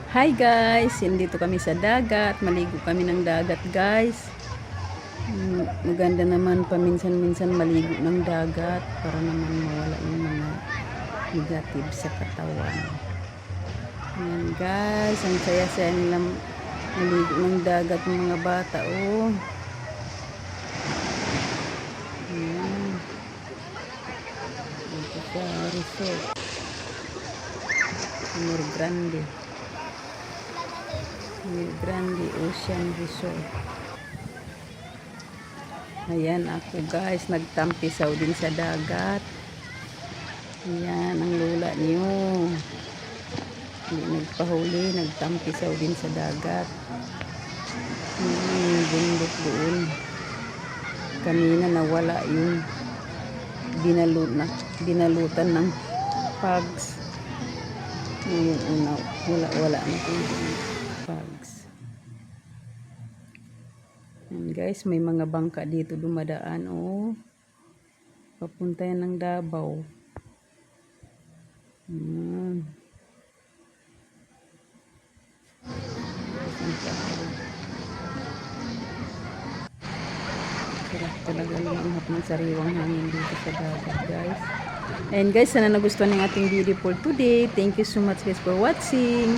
Hi guys, nandito kami sa dagat. Maligo kami ng dagat guys. Maganda naman paminsan-minsan maligo ng dagat para naman mawala yung mga negative sa katawan. Ayan guys, ang saya-saya nilang maligo ng dagat ng mga bata. Oh. Ayan. Ito sa resort. Amor Grande. Grande Ocean Resort. Ayan ako guys, nagtampisaw din sa dagat. Ayan ang lola niyo. Hindi nagpahuli, nagtampisaw din sa dagat. Bundok doon. Kanina nawala yung binalutan ng pugs. Ngayon wala na kung pugs. And guys, may mga bangka dito dumadaan. Oh, papunta yan ng Davao. Sarap talaga lumanghap ng sariwang hangin dito sa dagat guys. And guys, sana nagustuhan ng ating video for today. Thank you so much guys for watching.